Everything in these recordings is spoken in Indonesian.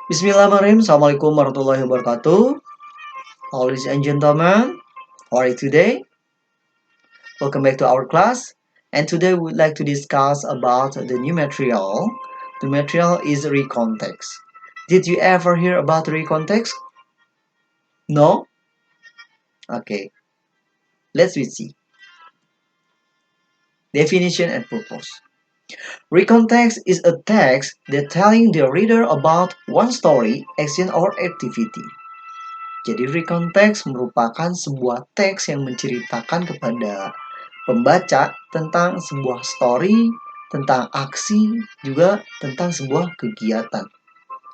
Bismillahirrahmanirrahim. Assalamualaikum warahmatullahi wabarakatuh. Ladies and gentlemen, how are you today? Welcome back to our class. And today we would like to discuss about the new material. The material is recontext. Did you ever hear about recontext? No? Okay. Let's see. Definition and purpose. Recontext is a text that telling the reader about one story, action, or activity. Jadi recontext merupakan sebuah teks yang menceritakan kepada pembaca tentang sebuah story, tentang aksi, juga tentang sebuah kegiatan.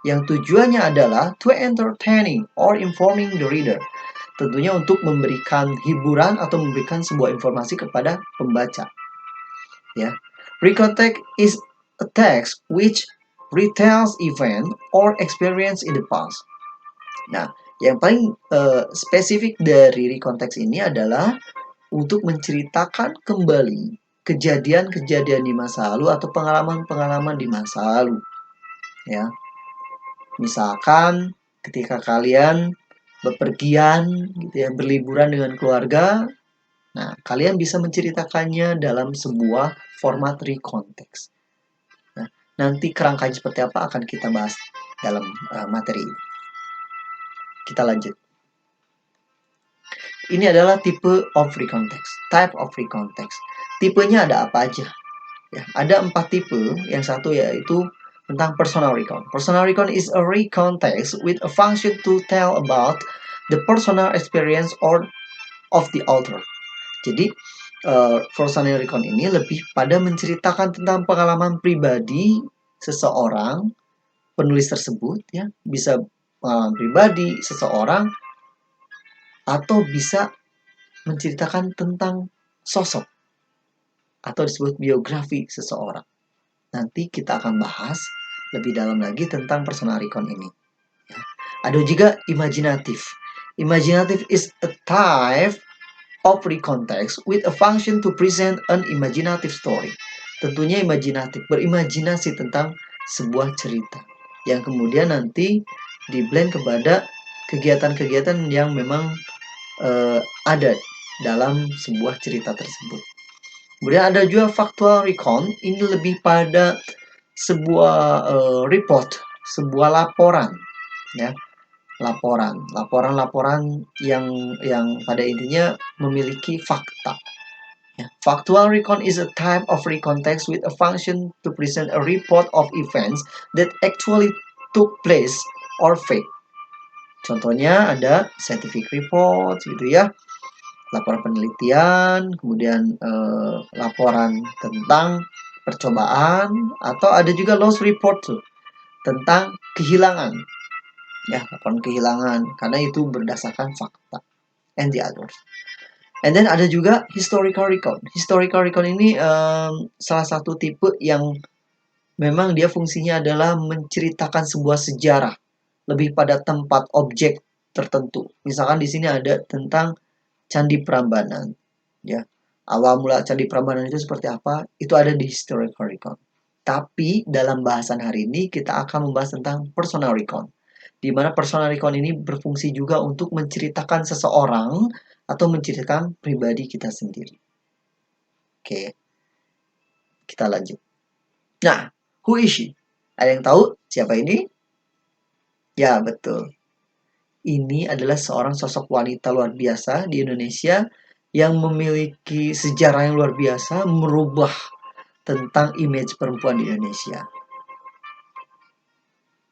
Yang tujuannya adalah to entertaining or informing the reader. Tentunya untuk memberikan hiburan atau memberikan sebuah informasi kepada pembaca. Ya. Recontext is a text which retells event or experience in the past. Nah, yang paling spesifik dari recontext ini adalah untuk menceritakan kembali kejadian-kejadian di masa lalu atau pengalaman-pengalaman di masa lalu. Ya. Misalkan ketika kalian bepergian gitu ya, berliburan dengan keluarga, nah, kalian bisa menceritakannya dalam sebuah format recontext. Nah, nanti kerangkanya seperti apa akan kita bahas dalam materi ini. Kita lanjut. Ini adalah tipe of recontext, type of recontext. Tipenya ada apa aja? Ya, ada 4 tipe. Yang satu yaitu tentang personal recon. Personal recon is a recontext with a function to tell about the personal experience or of the author. Jadi personal recon ini lebih pada menceritakan tentang pengalaman pribadi seseorang penulis tersebut, ya, bisa pengalaman pribadi seseorang atau bisa menceritakan tentang sosok atau disebut biografi seseorang. Nanti kita akan bahas lebih dalam lagi tentang personal recon ini. Ya. Ada juga imaginative. Imaginative is a type of recontext with a function to present an imaginative story. Tentunya imajinatif, berimajinasi tentang sebuah cerita yang kemudian nanti di-blend kepada kegiatan-kegiatan yang memang ada dalam sebuah cerita tersebut. Kemudian ada juga factual recon, ini lebih pada sebuah report, sebuah laporan, ya, laporan yang pada intinya memiliki fakta. Ya. Factual recon is a type of recontext with a function to present a report of events that actually took place or fake. Contohnya ada scientific report, gitu ya, laporan penelitian, kemudian laporan tentang percobaan, atau ada juga loss report tuh, tentang kehilangan. Ya, laporan kehilangan, karena itu berdasarkan fakta. And the others. And then ada juga historical recon. Historical recon ini salah satu tipe yang memang dia fungsinya adalah menceritakan sebuah sejarah, lebih pada tempat objek tertentu. Misalkan di sini ada tentang Candi Prambanan, ya. Awal mula Candi Prambanan itu seperti apa? Itu ada di historical recon. Tapi dalam bahasan hari ini kita akan membahas tentang personal recon, di mana personal recon ini berfungsi juga untuk menceritakan seseorang atau menceritakan pribadi kita sendiri. Oke, kita lanjut. Nah, who is she? Ada yang tahu siapa ini? Ya, betul. Ini adalah seorang sosok wanita luar biasa di Indonesia yang memiliki sejarah yang luar biasa, merubah tentang image perempuan di Indonesia.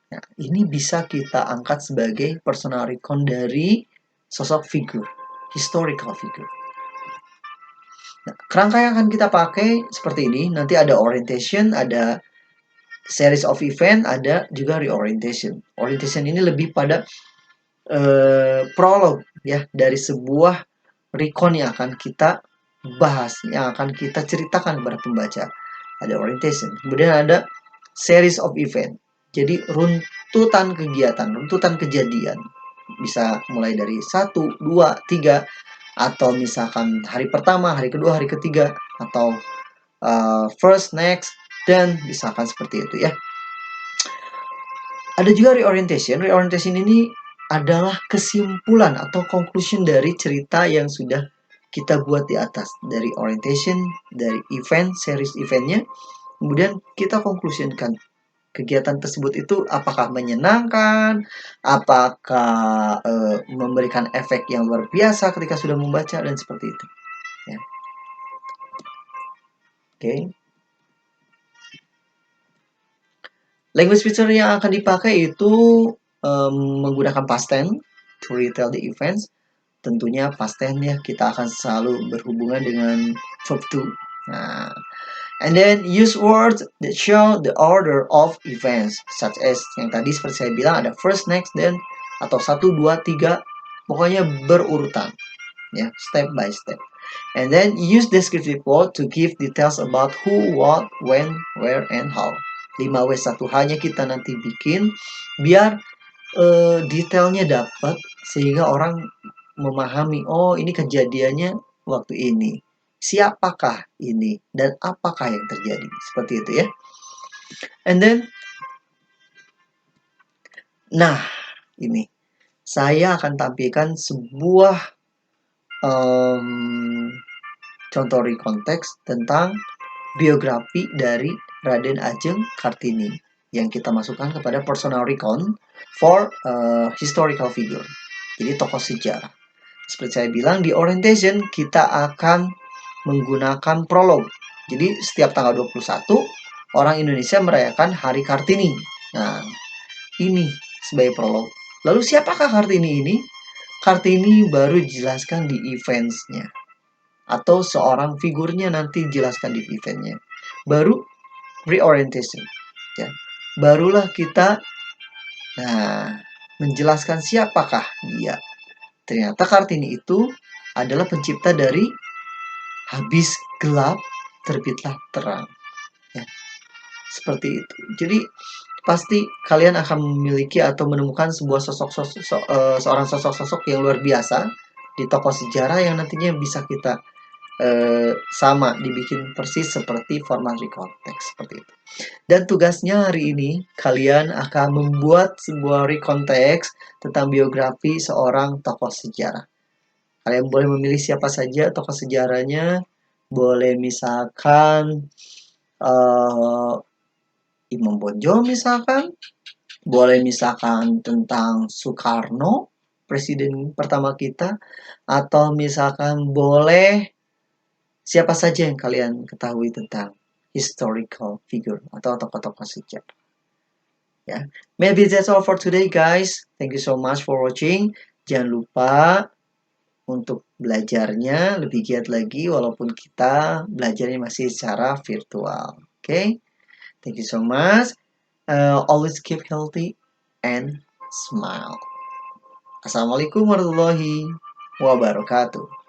Nah, ini bisa kita angkat sebagai personal recon dari sosok figur, historical figure. Nah, kerangka yang akan kita pakai seperti ini. Nanti ada orientation, ada series of event, ada juga reorientation. Orientation ini lebih pada prolog, ya, dari sebuah recon yang akan kita bahas, yang akan kita ceritakan kepada pembaca. Ada orientation. Kemudian ada series of event. Jadi runtutan kegiatan, runtutan kejadian. Bisa mulai dari 1, 2, 3, atau misalkan hari pertama, hari kedua, hari ketiga, atau first, next, dan misalkan seperti itu, ya. Ada juga reorientation. Reorientation ini adalah kesimpulan atau conclusion dari cerita yang sudah kita buat di atas. Dari orientation, dari event, series eventnya. Kemudian kita conclusionkan kegiatan tersebut itu apakah menyenangkan, apakah memberikan efek yang luar biasa ketika sudah membaca dan seperti itu. Ya. Oke. Language feature yang akan dipakai itu menggunakan past tense to retell the events. Tentunya past tense ya, kita akan selalu berhubungan dengan verb to. Nah, and then use words that show the order of events, such as yang tadi seperti saya bilang ada first, next, then, atau 1, 2, 3, pokoknya berurutan, ya, step by step. And then use descriptive word to give details about who, what, when, where, and how. 5W1H-nya kita nanti bikin biar detailnya dapat sehingga orang memahami, oh ini kejadiannya waktu ini. Siapakah ini dan apakah yang terjadi? Seperti itu ya. And then, nah ini saya akan tampilkan sebuah contoh rekonteks tentang biografi dari Raden Ajeng Kartini yang kita masukkan kepada personal recon for historical figure. Jadi tokoh sejarah. Seperti saya bilang di orientation kita akan menggunakan prolog. Jadi setiap tanggal 21 orang Indonesia merayakan Hari Kartini. Nah, ini sebagai prolog. Lalu siapakah Kartini ini? Kartini baru dijelaskan di eventsnya. Atau seorang figurnya nanti dijelaskan di eventnya. Baru reorientation. Ya. Barulah kita menjelaskan siapakah dia. Ternyata Kartini itu adalah pencipta dari habis gelap terbitlah terang. Ya, seperti itu. Jadi pasti kalian akan memiliki atau menemukan sebuah seorang sosok-sosok yang luar biasa di tokoh sejarah yang nantinya bisa kita sama dibikin persis seperti format rekonteks seperti itu. Dan tugasnya hari ini kalian akan membuat sebuah rekonteks tentang biografi seorang tokoh sejarah. Kalian boleh memilih siapa saja tokoh sejarahnya. Boleh misalkan Imam Bonjol misalkan. Boleh misalkan tentang Soekarno, presiden pertama kita. Atau misalkan boleh siapa saja yang kalian ketahui tentang historical figure atau tokoh-tokoh sejarah. Ya, maybe that's all for today, guys. Thank you so much for watching. Jangan lupa untuk belajarnya lebih giat lagi walaupun kita belajarnya masih secara virtual. Okay? Thank you so much. Always keep healthy and smile. Assalamualaikum warahmatullahi wabarakatuh.